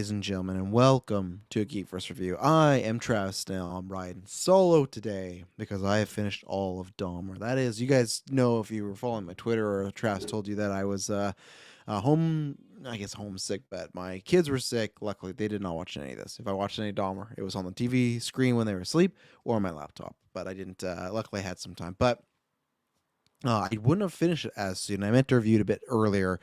ladies and gentlemen, and welcome to a GeekVerse review. I am Travis Snell. I'm riding solo today because I have finished all of Dahmer. That is, you guys know if you were following my Twitter or Travis told you that I was home, I guess homesick, but my kids were sick. Luckily, they did not watch any of this. If I watched any Dahmer, it was on the TV screen when they were asleep or on my laptop. But I didn't, luckily, I had some time. But I wouldn't have finished it as soon. I meant to review it a bit earlier,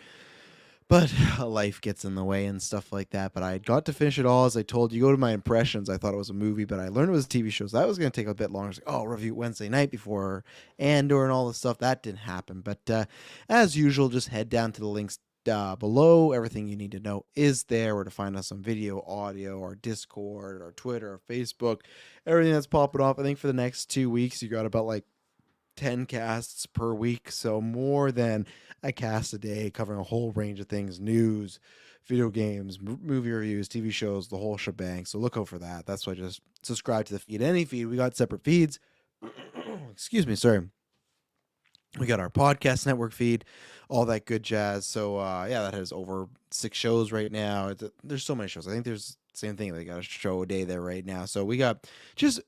but life gets in the way and stuff like that. But I got to finish it all. As I told you, go to my impressions. I thought it was a movie, but I learned it was a TV show. So that was going to take a bit longer. Like, oh, review Wednesday night before Andor and all this stuff. That didn't happen. But as usual, just head down to the links below. Everything you need to know is there. Where to find us on video, audio, our Discord, our Twitter, our Facebook, everything that's popping off. I think for the next 2 weeks, you got about like 10 casts per week, so more than a cast a day, covering a whole range of things: news, video games, movie reviews, TV shows, the whole shebang. So look out for that. That's why just subscribe to the feed. Any feed, we got separate feeds. Excuse me, sorry. We got our podcast network feed, all that good jazz. So yeah, that has over 6 shows right now. There's so many shows. I think there's same thing. They got a show a day there right now. So we got just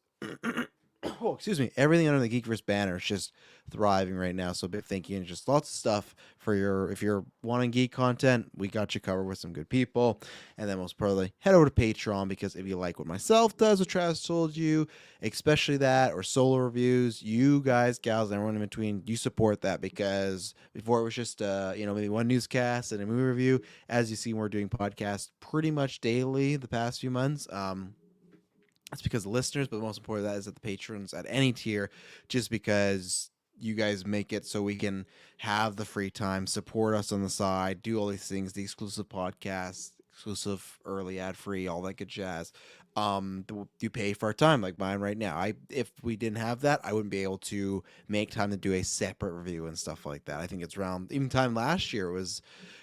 oh, excuse me, everything under the Geekverse banner is just thriving right now. So big thank you, and just lots of stuff for your, if you're wanting geek content, we got you covered with some good people. And then most probably head over to Patreon, because if you like what myself does, what Travis told you, especially that, or solo reviews, you guys, gals, and everyone in between, you support that, because before it was just maybe one newscast and a movie review. As you see, we're doing podcasts pretty much daily the past few months. That's because the listeners, but most important that is that the patrons at any tier, just because you guys make it so we can have the free time, support us on the side, do all these things, the exclusive podcasts, exclusive early ad free, all that good jazz. You pay for our time, like mine right now. If we didn't have that, I wouldn't be able to make time to do a separate review and stuff like that. I think it's around even time last year was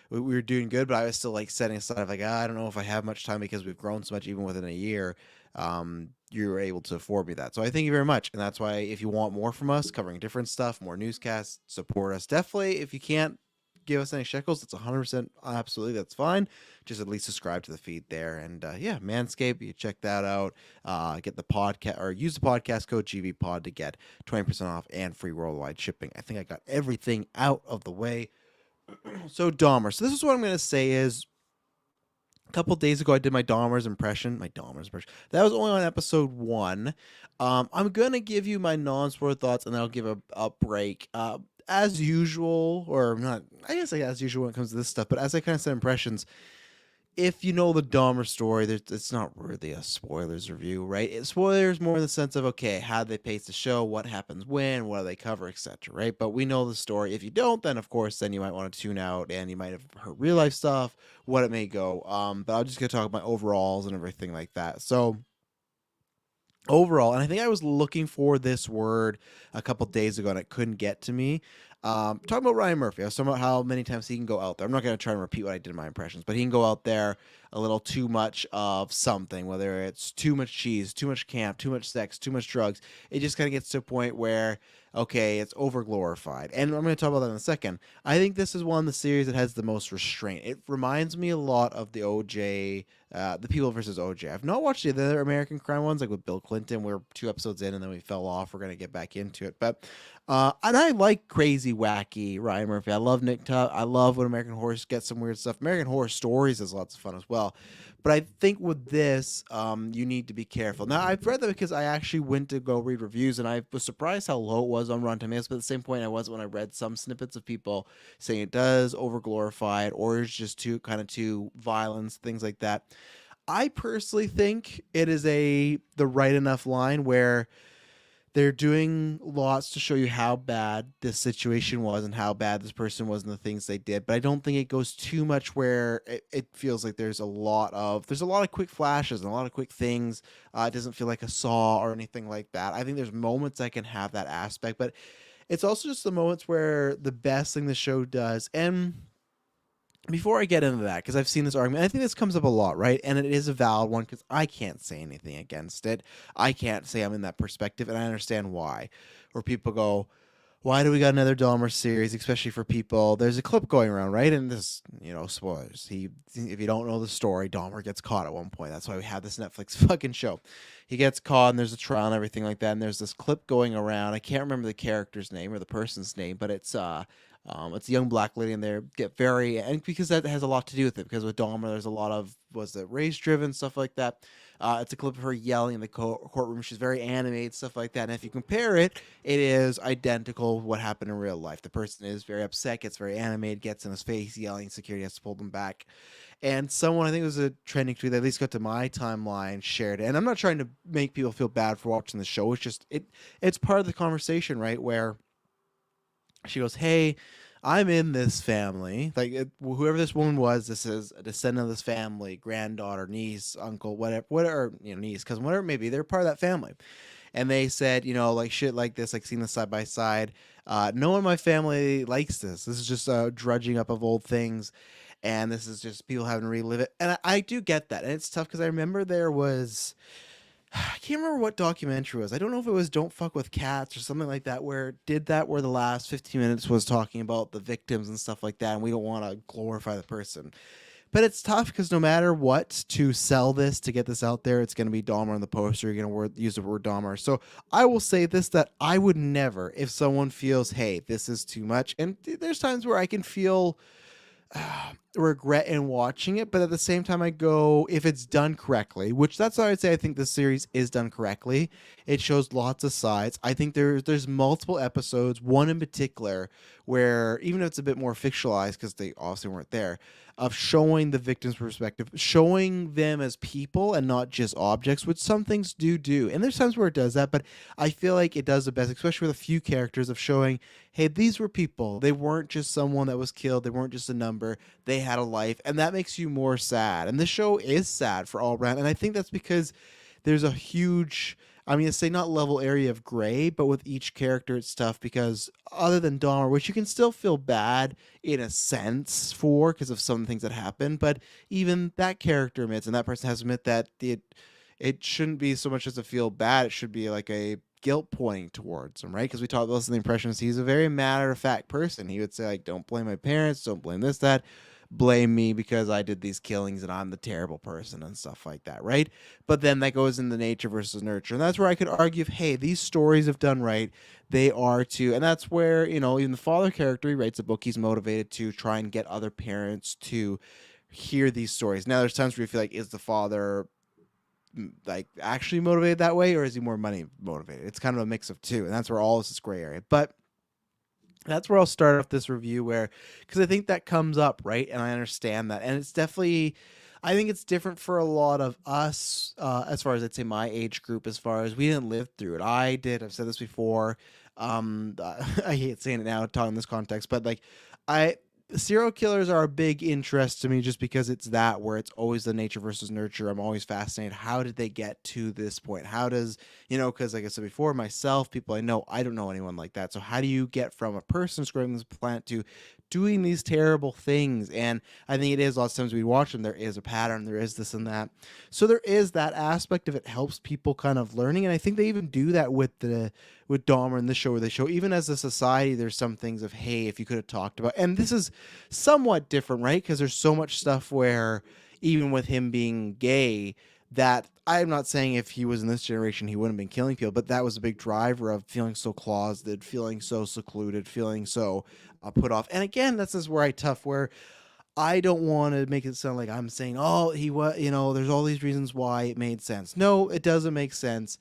we were doing good, but I was still like setting aside like, I don't know if I have much time, because we've grown so much even within a year. You were able to afford me that. So I thank you very much. And that's why if you want more from us, covering different stuff, more newscasts, support us. Definitely, if you can't give us any shekels, that's 100% absolutely, that's fine. Just at least subscribe to the feed there. And yeah, Manscaped, you check that out. Get the podcast, or use the podcast code GVPOD to get 20% off and free worldwide shipping. I think I got everything out of the way. So Dahmer. So this is what I'm going to say is, a couple days ago, I did my Dahmer's impression. That was only on episode 1. I'm going to give you my non-spoiler thoughts, and then I'll give a break. As usual, or not, I guess as usual when it comes to this stuff, but as I kind of said, impressions, if you know the Dahmer story, it's not really a spoilers review, right? Spoilers more in the sense of, okay, how they pace the show, what happens when, what do they cover, etc., right? But we know the story. If you don't, then of course, then you might want to tune out, and you might have heard real life stuff, what it may go. But I'm just gonna talk about overalls and everything like that. So overall, and I think I was looking for this word a couple days ago, and it couldn't get to me. Talking about Ryan Murphy, I was talking about how many times he can go out there. I'm not going to try and repeat what I did in my impressions, but he can go out there a little too much of something, whether it's too much cheese, too much camp, too much sex, too much drugs. It just kind of gets to a point where, okay, it's over glorified. And I'm going to talk about that in a second. I think this is one of the series that has the most restraint. It reminds me a lot of the OJ, the People versus OJ. I've not watched the other American crime ones, like with Bill Clinton. We're 2 episodes in and then we fell off. We're going to get back into it. But and I like crazy, wacky Ryan Murphy. I love Nick Tubb. I love when American Horror gets some weird stuff. American Horror Stories is lots of fun as well. But I think with this, you need to be careful. Now, I've read that because I actually went to go read reviews, and I was surprised how low it was on Rotten Tomatoes. But at the same point, I wasn't when I read some snippets of people saying it does over glorify it, or it's just too violence, things like that. I personally think it is the right enough line where they're doing lots to show you how bad this situation was and how bad this person was and the things they did. But I don't think it goes too much where it feels like there's a lot of quick flashes and a lot of quick things. It doesn't feel like a Saw or anything like that. I think there's moments that can have that aspect, but it's also just the moments where the best thing the show does. And before I get into that, because I've seen this argument, I think this comes up a lot, right? And it is a valid one, because I can't say anything against it. I can't say I'm in that perspective, and I understand why. Where people go, why do we got another Dahmer series, especially for people? There's a clip going around, right? And this, spoilers. If you don't know the story, Dahmer gets caught at one point. That's why we have this Netflix fucking show. He gets caught, and there's a trial and everything like that. And there's this clip going around. I can't remember the character's name or the person's name, but it's a young black lady in there. Get very, and because that has a lot to do with it. Because with Dahmer, there's a lot of was it race driven stuff like that. It's a clip of her yelling in the courtroom. She's very animated, stuff like that. And if you compare it, it is identical what happened in real life. The person is very upset, gets very animated, gets in his face, yelling. Security has to pull them back. And someone, I think it was a trending tweet that at least got to my timeline, shared it. And I'm not trying to make people feel bad for watching the show. It's just it's part of the conversation, right? Where she goes, "Hey, I'm in this family. Like whoever this woman was, this is a descendant of this family, granddaughter, niece, uncle, whatever, niece, cousin, whatever it may be. They're part of that family." And they said, like shit like this, like seeing this side by side. No one in my family likes this. This is just drudging up of old things, and this is just people having to relive it. And I do get that, and it's tough because I remember there was I can't remember what documentary it was. I don't know if it was Don't Fuck with Cats or something like that, where where the last 15 minutes was talking about the victims and stuff like that, and we don't want to glorify the person. But it's tough because no matter what, to sell this, to get this out there, it's going to be Dahmer on the poster. You're going to use the word Dahmer. So I will say this, that I would never, if someone feels, hey, this is too much, and there's times where I can feel regret in watching it, but at the same time I go, if it's done correctly, which that's why I'd say I think this series is done correctly. It shows lots of sides. I think there's multiple episodes, one in particular where even if it's a bit more fictionalized because they obviously weren't there, of showing the victim's perspective, showing them as people and not just objects, which some things do, and there's times where it does that, but I feel like it does the best, especially with a few characters, of showing, hey, these were people. They weren't just someone that was killed. They weren't just a number. They had a life, and that makes you more sad. And this show is sad for all around, and I think that's because there's a huge, I mean, say not level area of gray, but with each character it's tough because other than Dahmer, which you can still feel bad in a sense for because of some things that happen, but even that character admits, and that person has to admit that it shouldn't be so much as a feel bad. It should be like a guilt pointing towards him, right? Because we talked about this in the impressions. He's a very matter of fact person. He would say, like, don't blame my parents, don't blame this, that, blame me because I did these killings and I'm the terrible person and stuff like that, right? But then that goes into nature versus nurture. And that's where I could argue, hey, these stories have done right, they are too. And that's where, even the father character, he writes a book, he's motivated to try and get other parents to hear these stories. Now, there's times where you feel like, is the father like actually motivated that way, or is he more money motivated? It's kind of a mix of two, and that's where all this is gray area. But that's where I'll start off this review, where because I think that comes up, right, and I understand that, and it's definitely, I think it's different for a lot of us, as far as I'd say my age group, as far as we didn't live through it. I did. I've said this before. I hate saying it now, talking in this context, but like I serial killers are a big interest to me just because it's that where it's always the nature versus nurture. I'm always fascinated. How did they get to this point? How does, because like I said before, myself, people I know, I don't know anyone like that. So how do you get from a person screwing this plant to doing these terrible things? And I think it is lots of times we watch them, there is a pattern, there is this and that. So there is that aspect of it helps people kind of learning. And I think they even do that with Dahmer in this show, where they show even as a society, there's some things of, hey, if you could have talked about, and this is somewhat different, right? Because there's so much stuff where even with him being gay, that I'm not saying if he was in this generation, he wouldn't have been killing people, but that was a big driver of feeling so closeted, feeling so secluded, feeling so put off. And again, that's just where I tough, where I don't want to make it sound like I'm saying, oh, he was, there's all these reasons why it made sense. No, it doesn't make sense.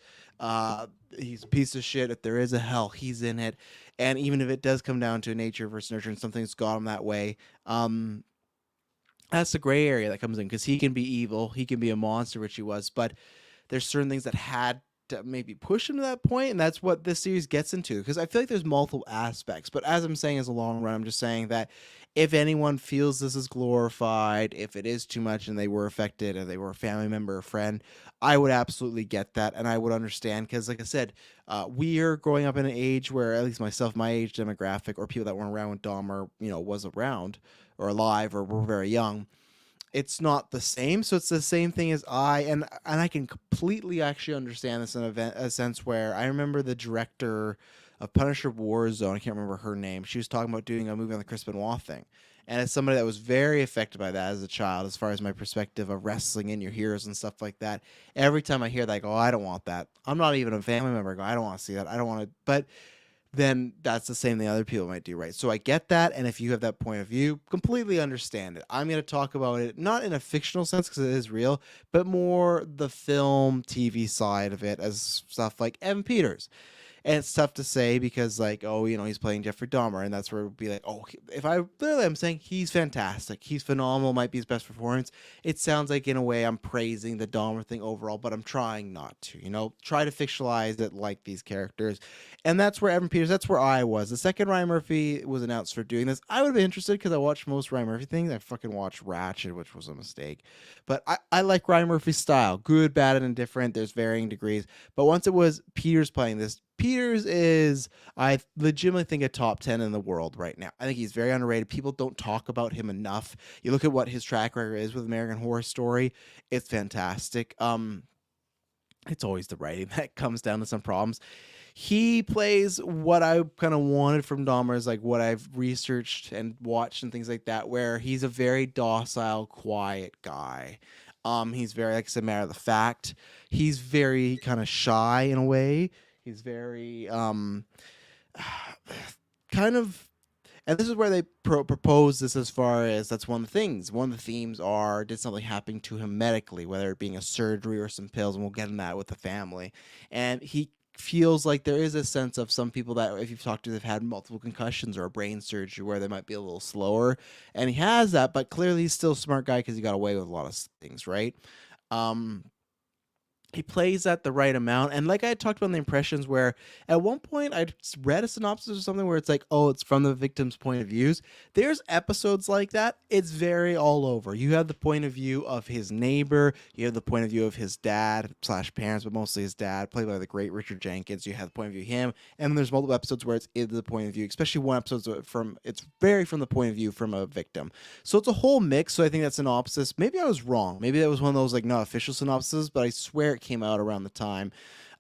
He's a piece of shit. If there is a hell, he's in it. And even if it does come down to nature versus nurture and something's got him that way, that's the gray area that comes in, because he can be evil. He can be a monster, which he was. But there's certain things that had to maybe push him to that point, and that's what this series gets into, because I feel like there's multiple aspects. But as I'm saying, as a long run, I'm just saying that if anyone feels this is glorified, if it is too much and they were affected or they were a family member or friend, I would absolutely get that, and I would understand, because like I said, we are growing up in an age where, at least myself, my age demographic, or people that weren't around when Dahmer was around or alive or were very young, it's not the same. So it's the same thing as and I can completely actually understand this in a sense where I remember the director of Punisher Warzone. I can't remember her name. She was talking about doing a movie on the Chris Benoit thing. And as somebody that was very affected by that as a child, as far as my perspective of wrestling and your heroes and stuff like that, every time I hear that, I go, I don't want that. I'm not even a family member. I go, I don't want to see that. I don't want to. But then that's the same thing other people might do, right? So I get that, and if you have that point of view, completely understand it. I'm going to talk about it not in a fictional sense because it is real, but more the film, TV side of it, as stuff like Evan Peters. And it's tough to say because, like, oh, he's playing Jeffrey Dahmer, and that's where it would be like, oh, if I literally I'm saying he's fantastic, he's phenomenal, might be his best performance. It sounds like in a way I'm praising the Dahmer thing overall, but I'm trying not to, try to fictionalize it like these characters, and that's where Evan Peters, that's where I was. The second Ryan Murphy was announced for doing this, I would have been interested because I watched most Ryan Murphy things. I fucking watched Ratchet, which was a mistake, but I like Ryan Murphy's style, good, bad, and indifferent. There's varying degrees, but once it was Peters playing this. Peters is, I legitimately think, a top 10 in the world right now. I think he's very underrated. People don't talk about him enough. You look at what his track record is with American Horror Story, it's fantastic. It's always the writing that comes down to some problems. He plays what I kind of wanted from Dahmer, is like what I've researched and watched and things like that, where he's a very docile, quiet guy. He's very, like I said, matter of the fact. He's very kind of shy in a way. He's very kind of, and this is where they propose this, as far as that's one of the things. One of the themes are, did something happen to him medically, whether it being a surgery or some pills, and we'll get in that with the family. And he feels like there is a sense of some people that, if you've talked to, they've had multiple concussions or a brain surgery where they might be a little slower. And he has that, but clearly he's still a smart guy because he got away with a lot of things, right? He plays at the right amount. And like I had talked about in the impressions, where at one point I'd read a synopsis or something where it's like, oh, it's from the victim's point of views. There's episodes like that. It's very all over. You have the point of view of his neighbor. You have the point of view of his dad / parents, but mostly his dad, played by the great Richard Jenkins. You have the point of view of him. And then there's multiple episodes where it's the point of view, especially one episode it's very from the point of view from a victim. So it's a whole mix. So I think that synopsis, maybe I was wrong. Maybe that was one of those like not official synopses, but I swear it came out around the time.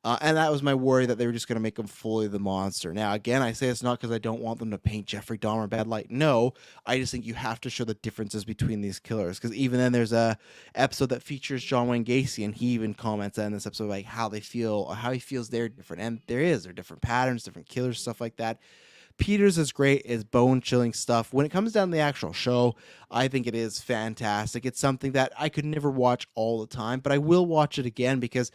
And that was my worry, that they were just going to make him fully the monster. Now, again, I say it's not because I don't want them to paint Jeffrey Dahmer in bad light. No, I just think you have to show the differences between these killers. Because even then, there's a episode that features John Wayne Gacy, and he even comments in this episode like how they feel, how he feels they're different. And they're different patterns, different killers, stuff like that. Peters is great, is bone-chilling stuff. When it comes down to the actual show, I think it is fantastic. It's something that I could never watch all the time, but I will watch it again because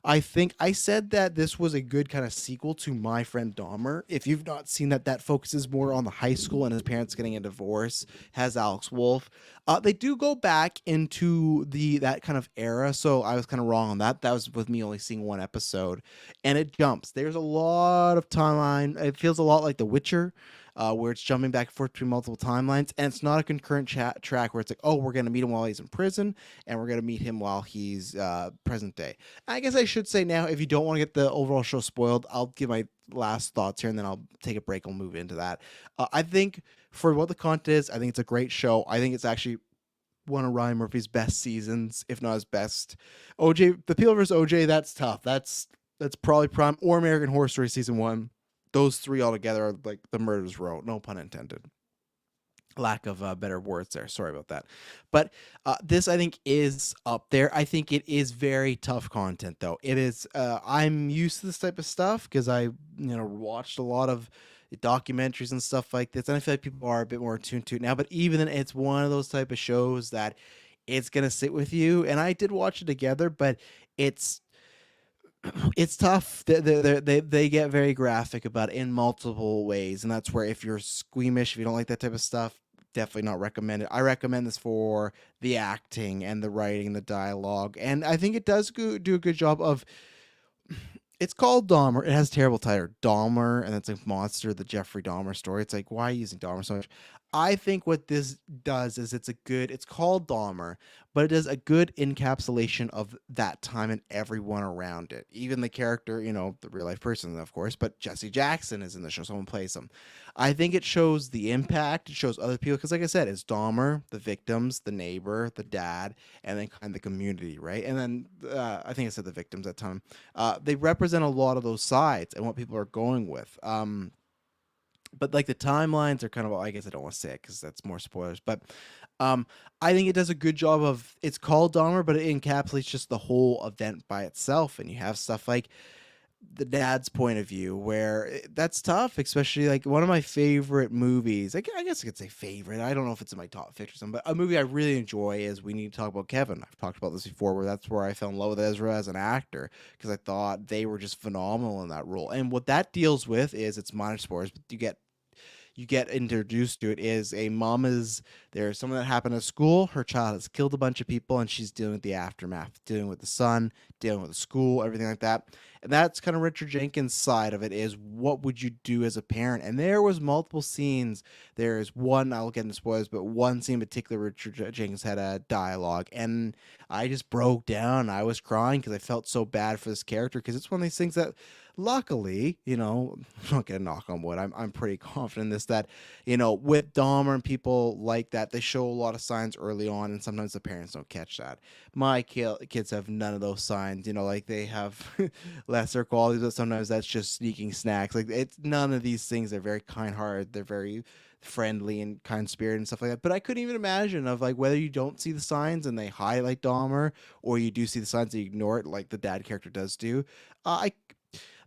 I think I said that this was a good kind of sequel to My Friend Dahmer. If you've not seen that, that focuses more on the high school and his parents getting a divorce, has Alex Wolff. They do go back into that kind of era, so I was kind of wrong on that. That was with me only seeing one episode, and it jumps. There's a lot of timeline. It feels a lot like The Witcher, where it's jumping back and forth between multiple timelines, and it's not a concurrent track where it's like, oh, we're going to meet him while he's in prison, and we're going to meet him while he's present day. I guess I should say now, if you don't want to get the overall show spoiled, I'll give my last thoughts here, and then I'll take a break and we'll move into that. I think for what the content is, I think it's a great show. I think it's actually one of Ryan Murphy's best seasons, if not his best. OJ, The Peel vs. OJ, that's tough. That's probably prime, or American Horror Story season 1. Those three altogether are like the murder's row. No pun intended. Lack of better words there. Sorry about that. But this, I think, is up there. I think it is very tough content, though. It is. I'm used to this type of stuff because I, watched a lot of documentaries and stuff like this, and I feel like people are a bit more attuned to it now. But even then, it's one of those type of shows that it's gonna sit with you. And I did watch it together, but it's tough. They get very graphic about it in multiple ways, and that's where, if you're squeamish, if you don't like that type of stuff, definitely not recommended. I recommend this for the acting and the writing, the dialogue, and I think it does do a good job of. It's called Dahmer. It has a terrible title, Dahmer, and it's like Monster, the Jeffrey Dahmer story. It's like, why are you using Dahmer so much? I think what this does is it's called Dahmer, but it does a good encapsulation of that time and everyone around it. Even the character, the real life person, of course, but Jesse Jackson is in the show. Someone plays him. I think it shows the impact. It shows other people. Because, like I said, it's Dahmer, the victims, the neighbor, the dad, and then kind of the community, right? And then I think I said the victims at the time. They represent a lot of those sides and what people are going with. But like the timelines are kind of, I guess I don't want to say it because that's more spoilers, but um I think it does a good job of, it's called Dahmer, but it encapsulates just the whole event by itself. And you have stuff like the dad's point of view where that's tough, especially like one of my favorite movies, I guess I could say favorite, I don't know if it's in my top 50 or something, but a movie I really enjoy is We Need to Talk About Kevin. I've talked about this before, where that's where I fell in love with Ezra as an actor, because I thought they were just phenomenal in that role. And what that deals with is, it's minor spoilers, but you get introduced to it, is a mom is, there's something that happened at school, her child has killed a bunch of people, and she's dealing with the aftermath, dealing with the son, dealing with the school, everything like that. And that's kind of Richard Jenkins' side of it, is what would you do as a parent? And there was multiple scenes. There's one, I'll get into spoilers, but one scene in particular, Richard Jenkins had a dialogue, and I just broke down. I was crying because I felt so bad for this character, because it's one of these things that, luckily, I'm not gonna knock on wood. I'm pretty confident in this, that with Dahmer and people like that, they show a lot of signs early on, and sometimes the parents don't catch that. My kids have none of those signs. Like they have lesser qualities, but sometimes that's just sneaking snacks. Like, it's none of these things. They're very kind-hearted. They're very friendly and kind-spirited and stuff like that. But I couldn't even imagine of like whether you don't see the signs and they highlight Dahmer, or you do see the signs and you ignore it, like the dad character does do. I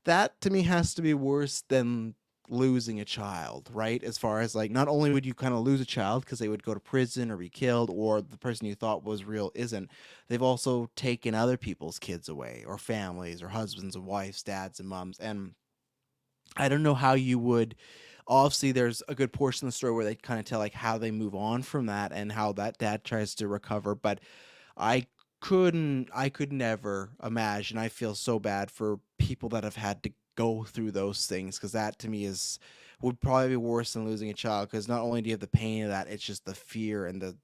That to me has to be worse than losing a child, right? As far as like, not only would you kind of lose a child because they would go to prison or be killed, or the person you thought was real isn't, they've also taken other people's kids away, or families, or husbands and wives, dads and moms. And I don't know how you would. Obviously, there's a good portion of the story where they kind of tell like how they move on from that and how that dad tries to recover. But I I could never imagine. I feel so bad for people that have had to go through those things, because that to me is would probably be worse than losing a child, because not only do you have the pain of that, it's just the fear and the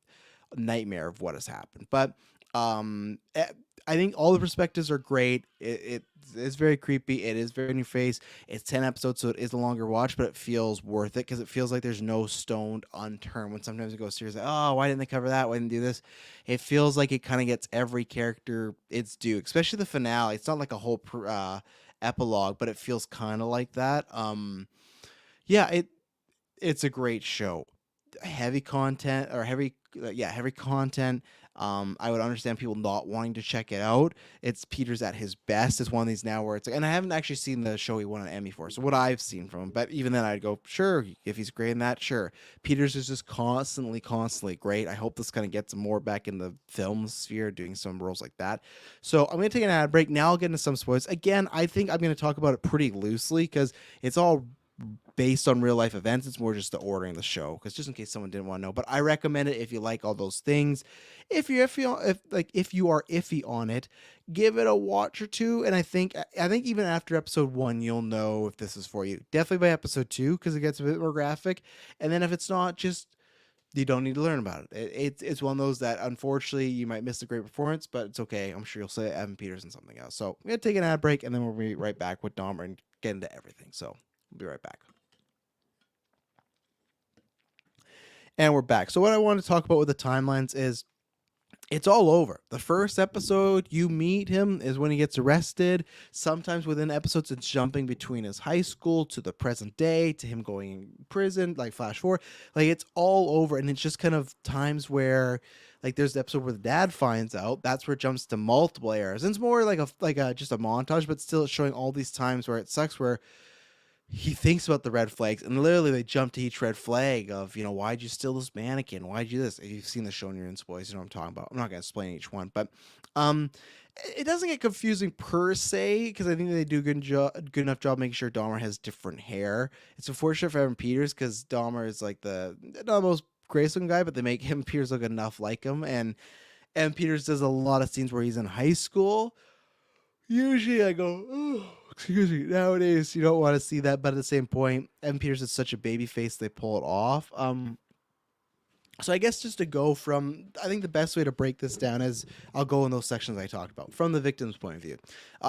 nightmare of what has happened. But I think all the perspectives are great. It is very creepy. It is very in your face. It's 10 episodes, so it is a longer watch, but it feels worth it, because it feels like there's no stone unturned. When sometimes it goes serious, like, oh, why didn't they cover that? Why didn't they do this? It feels like it kind of gets every character its due, especially the finale. It's not like a whole epilogue, but it feels kind of like that. Yeah, it's a great show. Heavy content, or heavy content. I would understand people not wanting to check it out. It's Peters at his best. It's one of these now where it's like, and I haven't actually seen the show he won an Emmy for, so what I've seen from him, but even then I'd go, sure, if he's great in that, sure. Peters is just constantly great. I hope this kind of gets him more back in the film sphere, doing some roles like that. So I'm gonna take an ad break. Now I'll get into some spoilers. Again, I think I'm gonna talk about it pretty loosely, because it's all based on real life events. It's more just the ordering of the show, because just in case someone didn't want to know. But I recommend it if you like all those things. If you are iffy on it, give it a watch or two. And I think even after episode 1, you'll know if this is for you. Definitely by episode 2, because it gets a bit more graphic. And then if it's not, just you don't need to learn about it. It's one of those that unfortunately you might miss a great performance, but it's okay. I'm sure you'll say Evan Peters and something else. So I'm gonna take an ad break, and then we'll be right back with Dahmer and get into everything. So we'll be right back. And we're back. So what I want to talk about with the timelines is, it's all over. The first episode you meet him is when he gets arrested. Sometimes within episodes, it's jumping between his high school to the present day to him going in prison, like flash forward. Like, it's all over. And it's just kind of times where, like, there's the episode where the dad finds out. That's where it jumps to multiple eras. And it's more like a just a montage, but still it's showing all these times where it sucks, where he thinks about the red flags, and literally they jump to each red flag of, why'd you steal this mannequin? Why'd you do this? If you've seen the show and you're in spoilers, you know what I'm talking about. I'm not going to explain each one, but um, it doesn't get confusing per se, because I think they do a good enough job making sure Dahmer has different hair. It's unfortunate for Evan Peters, because Dahmer is like the not the most graceful guy, but they make him Peters look enough like him, and Peters does a lot of scenes where he's in high school. Usually I go, oh, excuse me. Nowadays, you don't want to see that, but at the same point, Evan Peters is such a baby face, they pull it off. So I guess just to go from, I think the best way to break this down is I'll go in those sections I talked about from the victim's point of view.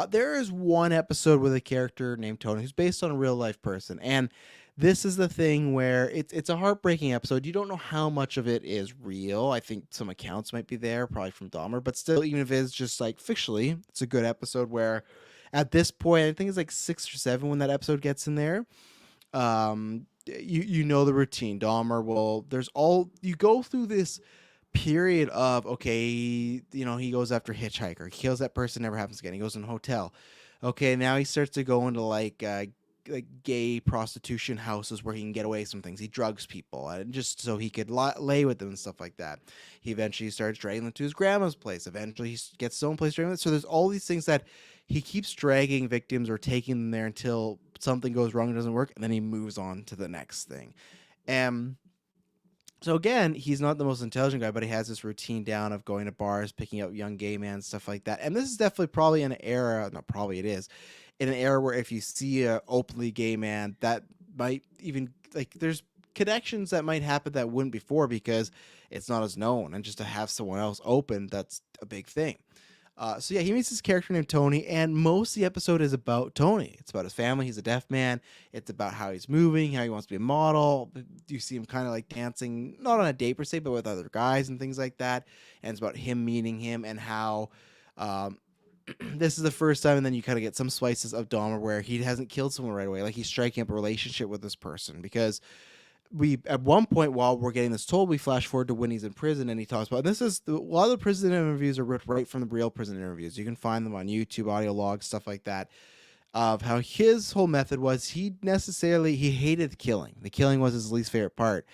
There is one episode with a character named Tony who's based on a real life person, and this is the thing where it's a heartbreaking episode. You don't know how much of it is real. I think some accounts might be there, probably from Dahmer, but still, even if it's just like fictionally, it's a good episode where at this point, I think it's like 6 or 7 when that episode gets in there. You know the routine. Dahmer will, there's all, you go through this period of, okay, he goes after hitchhiker, he kills that person, never happens again, he goes in a hotel. Okay, now he starts to go into like gay prostitution houses where he can get away with some things. He drugs people and just so he could lay with them and stuff like that. He eventually starts dragging them to his grandma's place. Eventually he gets his own place. So there's all these things that he keeps dragging victims or taking them there until something goes wrong and doesn't work, and then he moves on to the next thing. And so again, he's not the most intelligent guy, but he has this routine down of going to bars, picking up young gay men, stuff like that. And this is definitely probably an era, not probably, it is, in an era where if you see a openly gay man, that might even, like, there's connections that might happen that wouldn't before because it's not as known. And just to have someone else open, that's a big thing. So yeah, he meets this character named Tony, and most of the episode is about Tony. It's about his family. He's a deaf man. It's about how he's moving, how he wants to be a model. You see him kind of like dancing, not on a date per se, but with other guys and things like that. And it's about him meeting him and how um, this is the first time, and then you kind of get some slices of Dahmer where he hasn't killed someone right away. Like he's striking up a relationship with this person because we at one point while we're getting this told, we flash forward to when he's in prison and he talks about, and this is a lot of the prison interviews are ripped right from the real prison interviews. You can find them on YouTube, audio logs, stuff like that, of how his whole method was he hated killing. The killing was his least favorite part.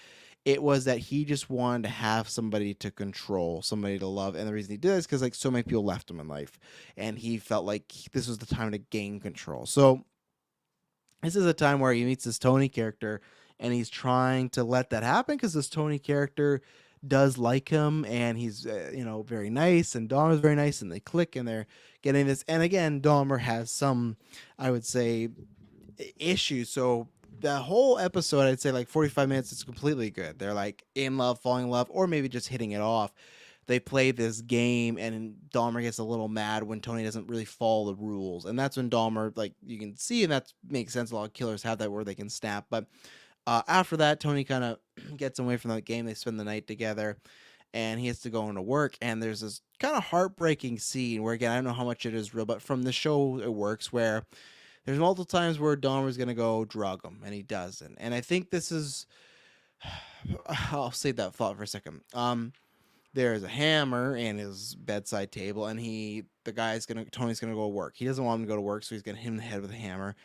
It was that he just wanted to have somebody to control, somebody to love, and the reason he did this is because like so many people left him in life, and he felt like this was the time to gain control. So this is a time where he meets this Tony character and he's trying to let that happen because this Tony character does like him and he's very nice and Dahmer's very nice and they click and they're getting this. And again, Dahmer has some, I would say, issues. So the whole episode, I'd say like 45 minutes, it's completely good. They're like in love, falling in love, or maybe just hitting it off. They play this game, and Dahmer gets a little mad when Tony doesn't really follow the rules, and that's when Dahmer, like you can see, and that makes sense. A lot of killers have that where they can snap, but after that, Tony kind of gets away from that game. They spend the night together, and he has to go into work. And there's this kind of heartbreaking scene where, again, I don't know how much it is real, but from the show it works, where there's multiple times where Dahmer's gonna go drug him, and he doesn't. And I think this is, I'll save that thought for a second. There's a hammer in his bedside table, and Tony's gonna go to work. He doesn't want him to go to work, so he's gonna hit him in the head with a hammer.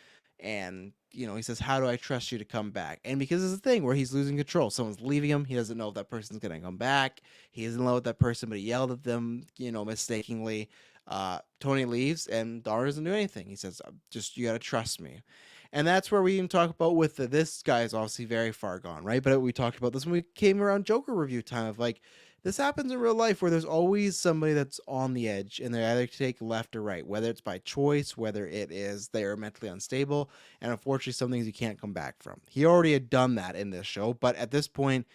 And he says, "How do I trust you to come back?" And because it's a thing where he's losing control, someone's leaving him. He doesn't know if that person's gonna come back. He is in love with that person, but he yelled at them, mistakenly. Tony leaves, and Dahmer doesn't do anything. He says, "Just you gotta trust me." And that's where we even talk about with this guy is obviously very far gone, right? But we talked about this when we came around Joker review time of like this happens in real life where there's always somebody that's on the edge and they either take left or right, whether it's by choice, whether it is they're mentally unstable, and unfortunately some things you can't come back from. He already had done that in this show, but at this point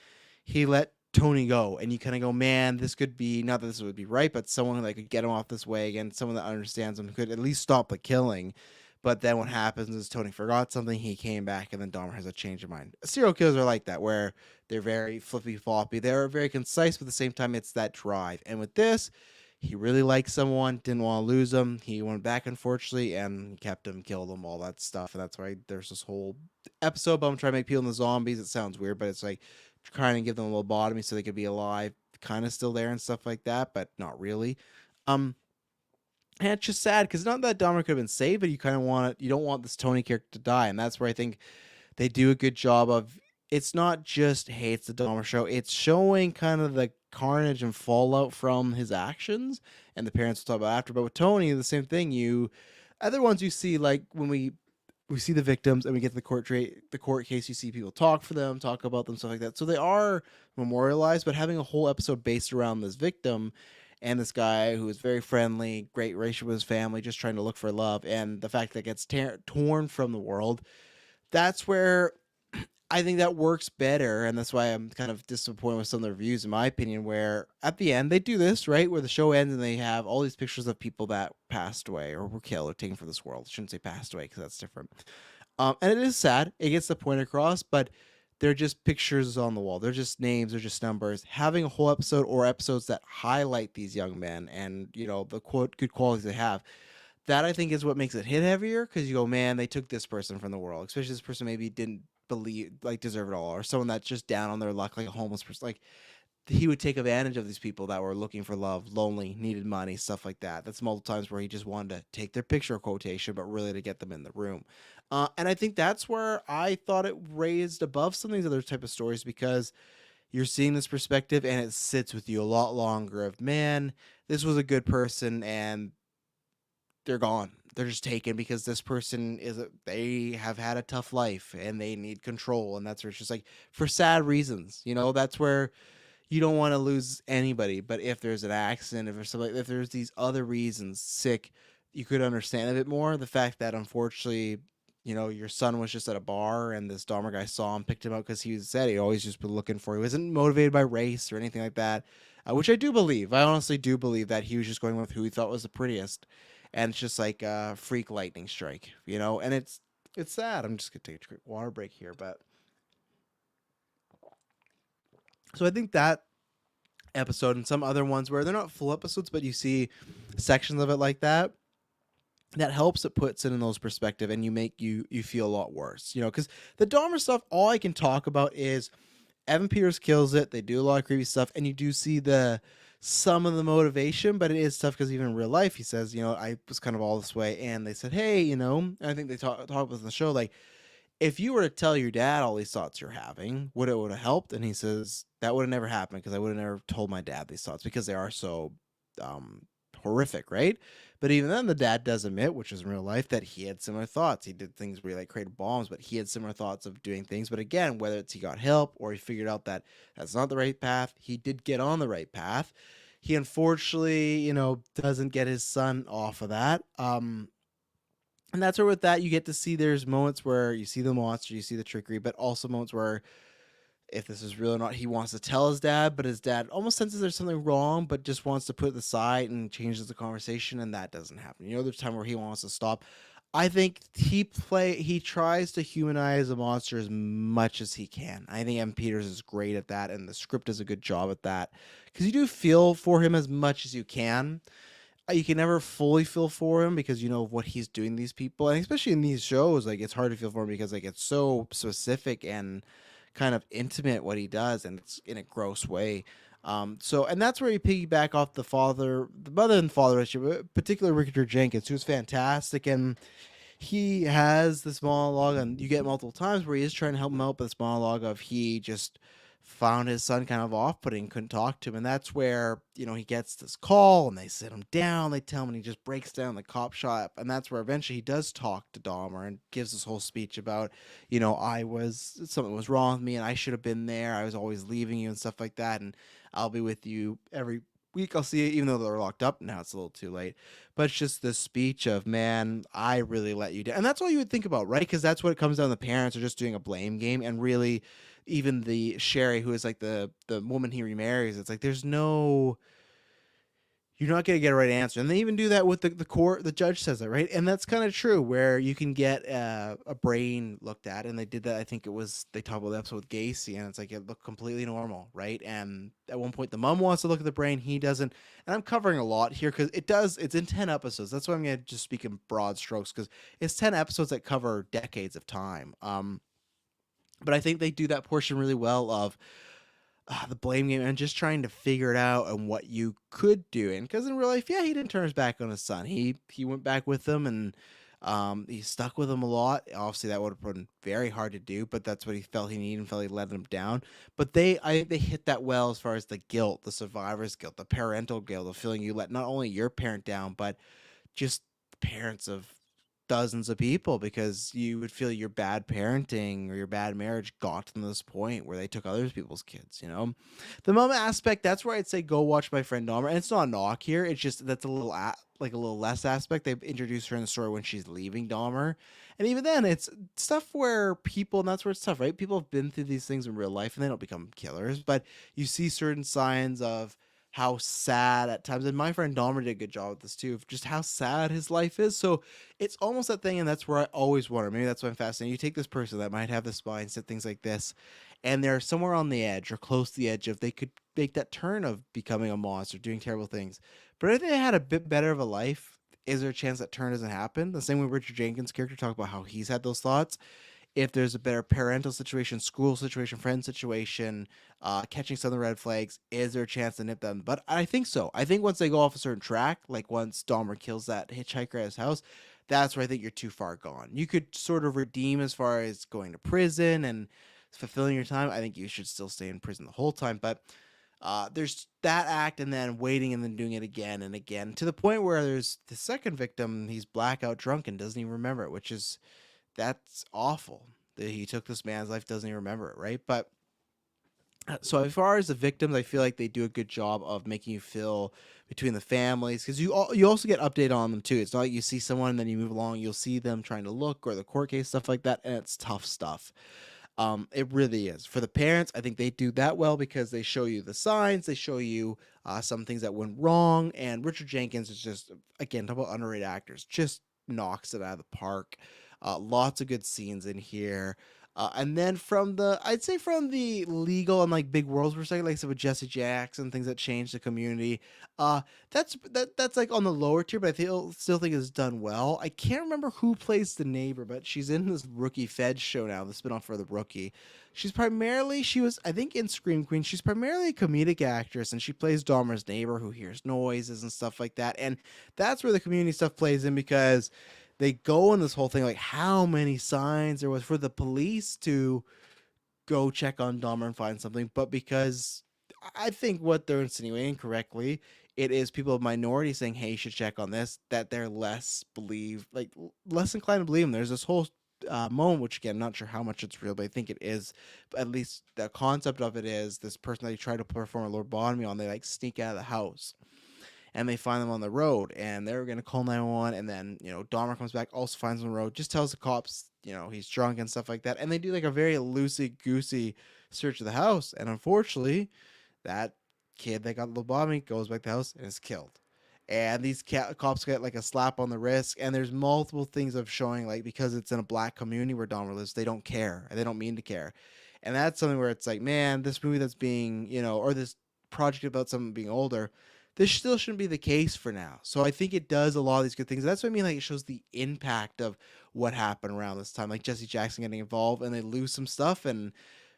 he let Tony go, and you kind of go, man, this could be, not that this would be right, but someone that could get him off this way again, someone that understands him could at least stop the killing. But then what happens is Tony forgot something, he came back, and then Dahmer has a change of mind. Serial killers are like that, where they're very flippy floppy. They're very concise, but at the same time, it's that drive. And with this, he really liked someone, didn't want to lose them. He went back, unfortunately, and kept him, killed him, all that stuff. And that's why there's this whole episode about him trying to make people into zombies. It sounds weird, but it's like trying to give them a lobotomy so they could be alive, kind of still there and stuff like that, but not really. And it's just sad because not that Dahmer could have been saved, but you kind of you don't want this Tony character to die. And that's where I think they do a good job of, it's not just, hey, it's the Dahmer show. It's showing kind of the carnage and fallout from his actions. And the parents will talk about after. But with Tony, the same thing. Other ones you see, like when we see the victims and we get to the court case, you see people talk for them, talk about them, stuff like that. So they are memorialized, but having a whole episode based around this victim and this guy who is very friendly, great relationship with his family, just trying to look for love, and the fact that it gets torn from the world, that's where I think that works better, and that's why I'm kind of disappointed with some of the reviews, in my opinion, where at the end they do this, right? Where the show ends and they have all these pictures of people that passed away or were killed or taken from this world. I shouldn't say passed away because that's different. And it is sad. It gets the point across, but they're just pictures on the wall. They're just names. They're just numbers. Having a whole episode or episodes that highlight these young men and the good qualities they have, that I think is what makes it hit heavier, because you go, man, they took this person from the world, especially this person maybe didn't believe like deserve it all, or someone that's just down on their luck, like a homeless person. Like he would take advantage of these people that were looking for love, lonely, needed money, stuff like that. That's multiple times where he just wanted to take their picture quotation, but really to get them in the room. And I think that's where I thought it raised above some of these other type of stories, because you're seeing this perspective and it sits with you a lot longer of, man, this was a good person and they're gone. They're just taken because this person they have had a tough life and they need control. And that's where it's just like, for sad reasons, that's where you don't want to lose anybody. But if there's an accident, if there's something, if there's these other reasons, sick, you could understand a bit more. The fact that unfortunately, your son was just at a bar and this Dahmer guy saw him, picked him up because said he always just been looking for. He wasn't motivated by race or anything like that, which I do believe. I honestly do believe that he was just going with who he thought was the prettiest, and it's just like a freak lightning strike, And it's sad. I'm just gonna take a quick water break here, but so I think that episode and some other ones where they're not full episodes, but you see sections of it like that, that helps. It puts it in those perspective, and you feel a lot worse, because the Dahmer stuff, all I can talk about is Evan Peters kills it. They do a lot of creepy stuff, and you do see some of the motivation, but it is tough because even in real life, he says, I was kind of all this way, and they said, hey, I think they talk about in the show, like, if you were to tell your dad all these thoughts you're having, would have helped? And he says that would have never happened, because I would have never told my dad these thoughts, because they are so horrific, right? But even then, the dad does admit, which is in real life, that he had similar thoughts. He did things where he created bombs, but he had similar thoughts of doing things. But again, whether it's he got help or he figured out that that's not the right path, he did get on the right path. He unfortunately, doesn't get his son off of that. And that's where with that you get to see there's moments where you see the monster, you see the trickery, but also moments where if this is real or not, he wants to tell his dad, but his dad almost senses there's something wrong, but just wants to put it aside and changes the conversation, and that doesn't happen. There's time where he wants to stop. I think he tries to humanize the monster as much as he can. I think M. Peters is great at that, and the script does a good job at that, because you do feel for him as much as you can. You can never fully feel for him because you know what he's doing to these people, and especially in these shows, it's hard to feel for him because it's so specific and kind of intimate what he does, and it's in a gross way. And that's where you piggyback off the mother and father relationship, particularly Richard Jenkins, who's fantastic, and he has this monologue, and you get multiple times where he is trying to help him out, but this monologue of he just found his son kind of off-putting, couldn't talk to him, and that's where he gets this call, and they sit him down, they tell him, and he just breaks down the cop shop, and that's where eventually he does talk to Dahmer and gives this whole speech about something was wrong with me, and I should have been there, I was always leaving you and stuff like that, and I'll be with you every week, I'll see you, even though they're locked up now, it's a little too late. But it's just this speech of, man, I really let you down, and that's all you would think about, right? Because that's what it comes down. The parents are just doing a blame game, and really even the Sherry, who is the woman he remarries, it's there's no, you're not going to get a right answer. And they even do that with the court. The judge says that, right? And that's kind of true, where you can get a brain looked at. And they did that. I think they talked about the episode with Gacy, and it's it looked completely normal, right? And at one point, the mom wants to look at the brain. He doesn't. And I'm covering a lot here because it's in 10 episodes. That's why I'm going to just speak in broad strokes, because it's 10 episodes that cover decades of time. But I think they do that portion really well of the blame game and just trying to figure it out and what you could do. And because in real life, yeah, he didn't turn his back on his son. He went back with him, and he stuck with him a lot. Obviously, that would have been very hard to do, but that's what he felt he needed and felt he let him down. But I think they hit that well as far as the guilt, the survivor's guilt, the parental guilt, the feeling you let not only your parent down, but just the parents of dozens of people, because you would feel your bad parenting or your bad marriage got to this point where they took other people's kids. The mom aspect, that's where I'd say go watch My Friend Dahmer. And it's not a knock here, it's just that's a little like a little less aspect. They've introduced her in the story when she's leaving Dahmer, and even then, it's stuff where people, and that's where it's tough, right? People have been through these things in real life, and they don't become killers, but you see certain signs of how sad at times. And my friend Dahmer did a good job with this too, of just how sad his life is. So it's almost that thing, and that's where I always wonder. Maybe that's why I'm fascinated. You take this person that might have this mindset, things like this, and they're somewhere on the edge or close to the edge of they could make that turn of becoming a monster, doing terrible things. But if they had a bit better of a life, is there a chance that turn doesn't happen? The same way Richard Jenkins' character talked about how he's had those thoughts. If there's a better parental situation, school situation, friend situation, catching some of the red flags, is there a chance to nip them? But I think so. I think once they go off a certain track, like once Dahmer kills that hitchhiker at his house, that's where I think you're too far gone. You could sort of redeem as far as going to prison and fulfilling your time. I think you should still stay in prison the whole time. But there's that act and then waiting and then doing it again and again to the point where there's the second victim. He's blackout drunk and doesn't even remember it, which is that's awful that he took this man's life, doesn't even remember it, right? But so as far as the victims, I feel like they do a good job of making you feel between the families, because you also get updated on them too. It's not like you see someone and then you move along, you'll see them trying to look or the court case, stuff like that, and it's tough stuff. It really is. For the parents, I think they do that well because they show you the signs, they show you some things that went wrong, and Richard Jenkins is just, again, talk about underrated actors, just knocks it out of the park. Lots of good scenes in here. And then I'd say from the legal and like big worlds perspective, like I said with Jesse Jackson, things that change the community. That's like on the lower tier, but I still think it's done well. I can't remember who plays the neighbor, but she's in this Rookie Fed show now, the spinoff for the Rookie. She was, I think, in Scream Queen. She's primarily a comedic actress, and she plays Dahmer's neighbor who hears noises and stuff like that. And that's where the community stuff plays in because they go in this whole thing like how many signs there was for the police to go check on Dahmer and find something, but because I think what they're insinuating correctly, it is people of minority saying, "Hey, you should check on this." That they're less inclined to believe them. There's this whole moment, which again, I'm not sure how much it's real, but I think it is. But at least the concept of it is this person that you try to perform a lobotomy on, they like sneak out of the house and they find them on the road and they're going to call 911, and then Dahmer comes back, also finds them on the road, just tells the cops he's drunk and stuff like that, and they do like a very loosey goosey search of the house, and unfortunately that kid that got lobotomy goes back to the house and is killed. And these cops get like a slap on the wrist, and there's multiple things of showing like because it's in a black community where Dahmer lives, they don't care and they don't mean to care. And that's something where it's like, man, this movie that's being or this project about someone being older, this still shouldn't be the case for now. So I think it does a lot of these good things. That's what I mean. Like it shows the impact of what happened around this time. Like Jesse Jackson getting involved, and they lose some stuff, and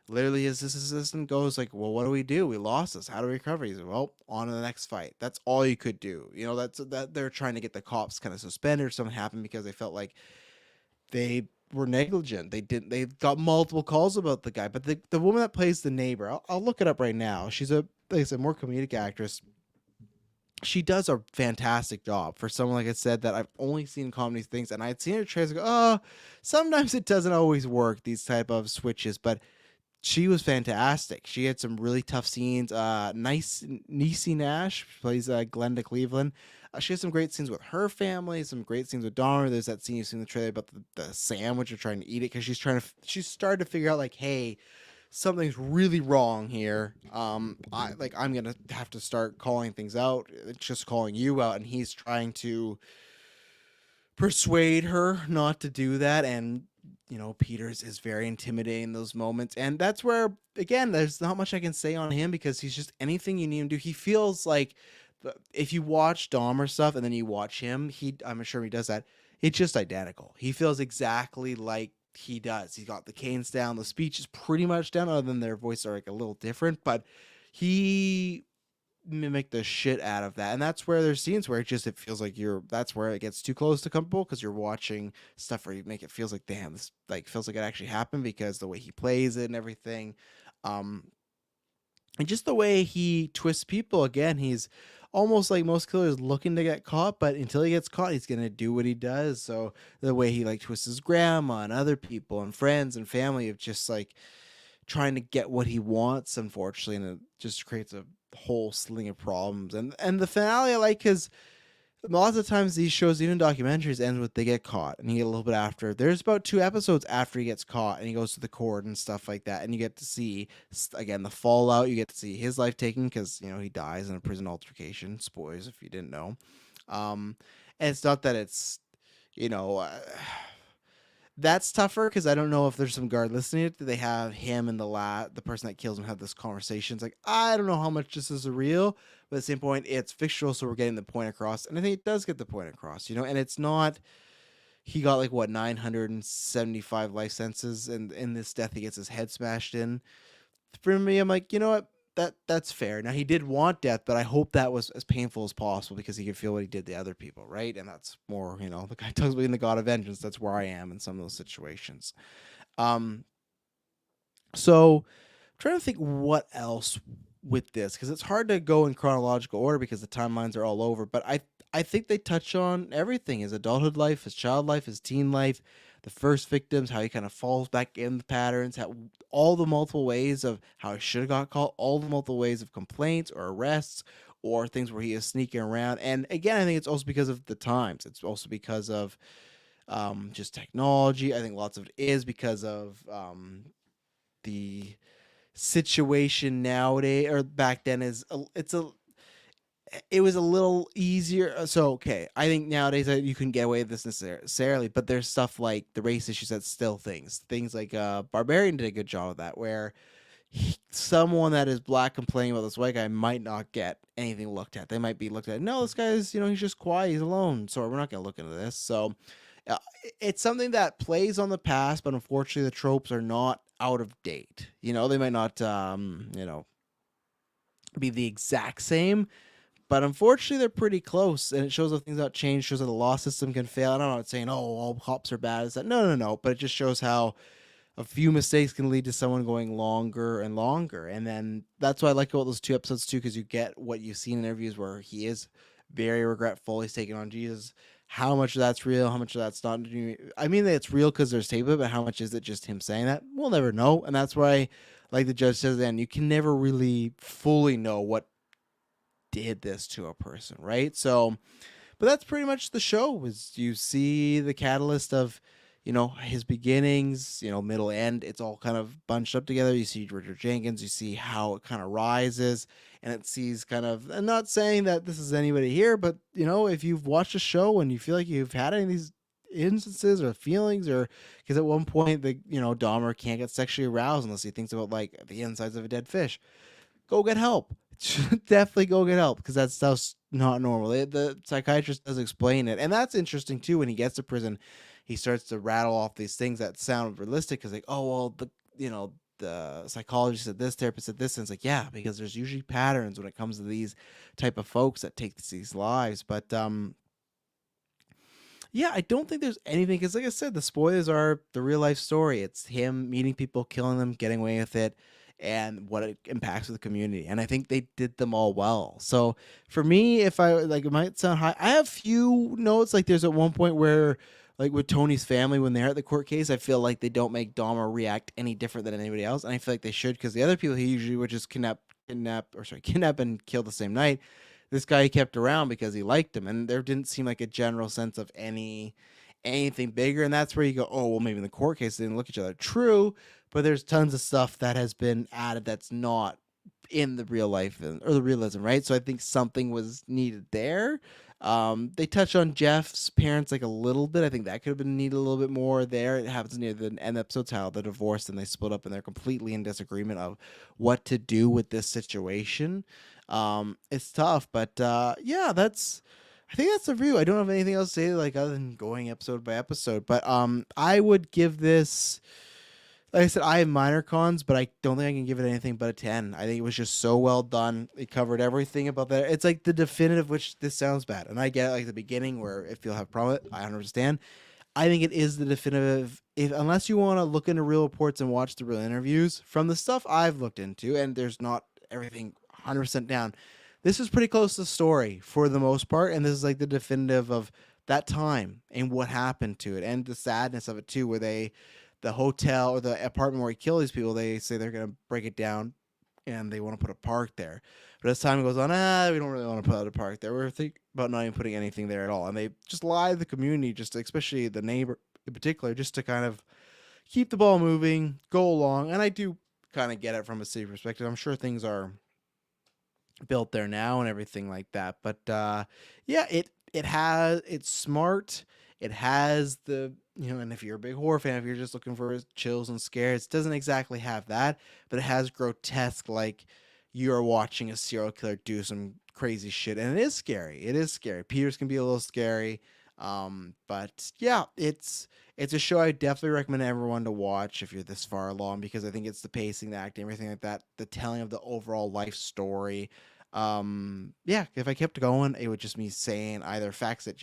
literally his assistant goes like, "Well, what do we do? We lost this. How do we recover?" He's like, "Well, on to the next fight." That's all you could do. That they're trying to get the cops kind of suspended or something happened because they felt like they were negligent. They got multiple calls about the guy, but the woman that plays the neighbor, I'll look it up right now. She's like I said, more comedic actress. She does a fantastic job for someone, like I said, that I've only seen comedy things, and I'd seen her trailers go, oh, sometimes it doesn't always work, these type of switches, but she was fantastic. She had some really tough scenes. Niecy Nash plays Glenda Cleveland. She has some great scenes with her family, some great scenes with Dahmer. There's that scene you see in the trailer about the sandwich or trying to eat it because she's started to figure out like, hey, something's really wrong here. I'm gonna have to start calling things out. It's just calling you out, and he's trying to persuade her not to do that. And Peters is very intimidating in those moments, and that's where again, there's not much I can say on him because he's just anything you need him to do. He feels like if you watch Dahmer stuff and then you watch him, I'm sure he does that. It's just identical. He feels exactly like he does. He's got the canes down. The speech is pretty much down, other than their voices are like a little different, but he mimicked the shit out of that. And that's where there's scenes where it feels like that's where it gets too close to comfortable because you're watching stuff where you make it feels like, damn, this like feels like it actually happened because the way he plays it and everything. And just the way he twists people, again, he's almost like most killers looking to get caught, but until he gets caught, he's gonna do what he does. So the way he like twists his grandma and other people and friends and family of just like trying to get what he wants, unfortunately, and it just creates a whole sling of problems. And the finale I like because Lots of times these shows, even documentaries, ends with they get caught and you get a little bit after. There's about 2 episodes after he gets caught and he goes to the court and stuff like that, and you get to see again the fallout. You get to see his life taken because he dies in a prison altercation. Spoilers if you didn't know. Um, and it's not that it's you know. That's tougher because I don't know if there's some guard listening. Do they have him and the person that kills him have this conversation? It's like, I don't know how much this is real, but at the same point, it's fictional, so we're getting the point across, and I think it does get the point across. And it's not. He got like what 975 life sentences, and in this death, he gets his head smashed in. For me, I'm like, you know what? That's fair. Now he did want death, but I hope that was as painful as possible because he could feel what he did to other people, right? And that's more, the guy talks about being the god of vengeance. That's where I am in some of those situations. Um, so I'm trying to think what else with this because it's hard to go in chronological order because the timelines are all over. But I think they touch on everything: his adulthood life, his child life, his teen life, the first victims, how he kind of falls back in the patterns, how all the multiple ways of how he should have got caught, all the multiple ways of complaints or arrests or things where he is sneaking around. And again, I think it's also because of the times. It's also because of just technology. I think lots of it is because of the situation nowadays or back then it was a little easier. So okay, I think nowadays you can get away with this necessarily, but there's stuff like the race issues that still things like Barbarian did a good job of that, where someone that is black complaining about this white guy might not get anything looked at. They might be looked at, no, this guy's he's just quiet, he's alone, so we're not going to look into this. So uh, it's something that plays on the past, but unfortunately the tropes are not out of date. They might not be the exact same, but unfortunately, they're pretty close, and it shows that things that change. Shows that the law system can fail. And I'm not saying, oh, all cops are bad. It's that no. But it just shows how a few mistakes can lead to someone going longer and longer. And then that's why I like about those 2 episodes too, because you get what you've seen in interviews where he is very regretful. He's taking on Jesus. How much of that's real? How much of that's not? I mean, that it's real because there's tape of it, but how much is it just him saying that? We'll never know. And that's why, like the judge says, then you can never really fully know what did this to a person, right? So, but that's pretty much the show. Is you see the catalyst of, his beginnings, middle end. It's all kind of bunched up together. You see Richard Jenkins. You see how it kind of rises, and it sees kind of. I'm not saying that this is anybody here, but if you've watched a show and you feel like you've had any of these instances or feelings, or because at one point the Dahmer can't get sexually aroused unless he thinks about like the insides of a dead fish, go get help. Definitely go get help because that stuff's not normal. The psychiatrist does explain it, and that's interesting too. When he gets to prison, he starts to rattle off these things that sound realistic because, like, oh well, the psychologist said this, therapist said this, and it's like, yeah, because there's usually patterns when it comes to these type of folks that take these lives. But yeah, I don't think there's anything because, like I said, the spoilers are the real life story. It's him meeting people, killing them, getting away with it, and what it impacts with the community. And I think they did them all well. So for me, if I like, it might sound high. I have few notes. Like there's at one point where, like with Tony's family, when they're at the court case, I feel like they don't make Dahmer react any different than anybody else, and I feel like they should because the other people he usually would just kidnap and kill the same night. This guy he kept around because he liked him, and there didn't seem like a general sense of anything bigger. And that's where you go, oh well, maybe in the court case they didn't look at each other. True, but there's tons of stuff that has been added that's not in the real life or the realism, right? So I think something was needed there. They touch on Jeff's parents like a little bit. I think that could have been needed a little bit more there. It happens near the end episodes how they're divorced and they split up and they're completely in disagreement of what to do with this situation. It's tough, but yeah, I think that's the review. I don't have anything else to say like other than going episode by episode. But I would give this, like I said, I have minor cons, but I don't think I can give it anything but a 10. I think it was just so well done. It covered everything about that. It's like the definitive, which this sounds bad. And I get it, like the beginning where if you'll have a problem with it, I understand. I think it is the definitive, if unless you want to look into real reports and watch the real interviews from the stuff I've looked into, and there's not everything 100% down. This is pretty close to the story for the most part, and this is like the definitive of that time and what happened to it, and the sadness of it too, where the hotel or the apartment where he killed these people, they say they're gonna break it down and they want to put a park there. But as time goes on, we don't really want to put out a park there. We're about not even putting anything there at all. And they just lie to the community, just especially the neighbor in particular, just to kind of keep the ball moving, go along. And I do kind of get it from a city perspective. I'm sure things are built there now and everything like that. But yeah, it's smart. It has the and if you're a big horror fan, if you're just looking for chills and scares, it doesn't exactly have that, but it has grotesque, like you're watching a serial killer do some crazy shit, and it is scary. It is scary. Peters can be a little scary. But yeah, it's a show I definitely recommend everyone to watch if you're this far along, because I think it's the pacing, the acting, everything like that, the telling of the overall life story. Yeah, if I kept going, it would just be saying either facts that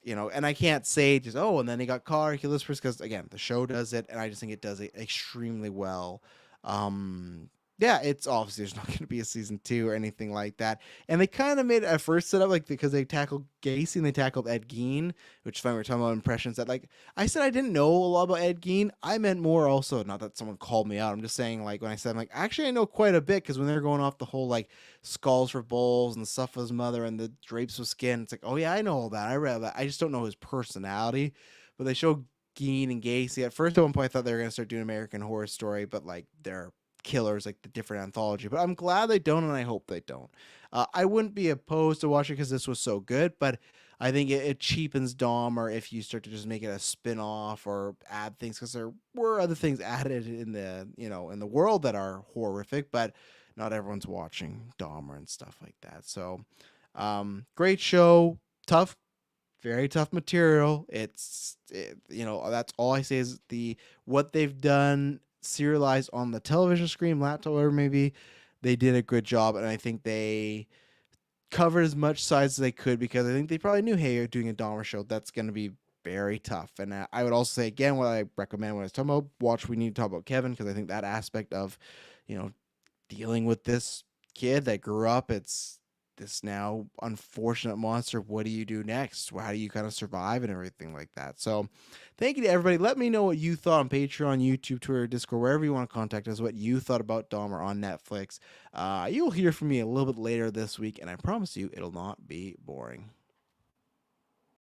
and I can't say just, oh, and then he got caught or killed this person, because again, the show does it, and I just think it does it extremely well. Um, yeah, it's obviously there's not going to be a season 2 or anything like that, and they kind of made it at first set up like because they tackled Gacy and they tackled Ed Gein, which is fine. We're talking about impressions that, like I said, I didn't know a lot about Ed Gein. I meant more also, not that someone called me out. I'm just saying, like when I said, I'm like, actually I know quite a bit, because when they're going off the whole like skulls for bowls and the stuff of his mother and the drapes of skin, it's like, oh yeah, I know all that. I read that. I just don't know his personality. But they show Gein and Gacy. At first, at one point, I thought they were gonna start doing American Horror Story, but like they're killers, like the different anthology. But I'm glad they don't, and I hope they don't. I wouldn't be opposed to watching because this was so good, but I think it cheapens Dahmer if you start to just make it a spin-off or add things, because there were other things added in the in the world that are horrific, but not everyone's watching Dahmer and stuff like that. So, great show, tough, very tough material. That's all I say is what they've done serialized on the television screen, laptop, or maybe they did a good job, and I think they covered as much size as they could, because I think they probably knew, hey, you're doing a Dahmer show, that's going to be very tough. And I would also say again, what I recommend when I was talking about watch, we need to talk about Kevin, because I think that aspect of, dealing with this kid that grew up, it's this now unfortunate monster. What do you do next? How do you kind of survive and everything like that? So thank you to everybody. Let me know what you thought on Patreon, YouTube, Twitter, Discord, wherever you want to contact us, what you thought about Dahmer on Netflix. You'll hear from me a little bit later this week, and I promise you it'll not be boring.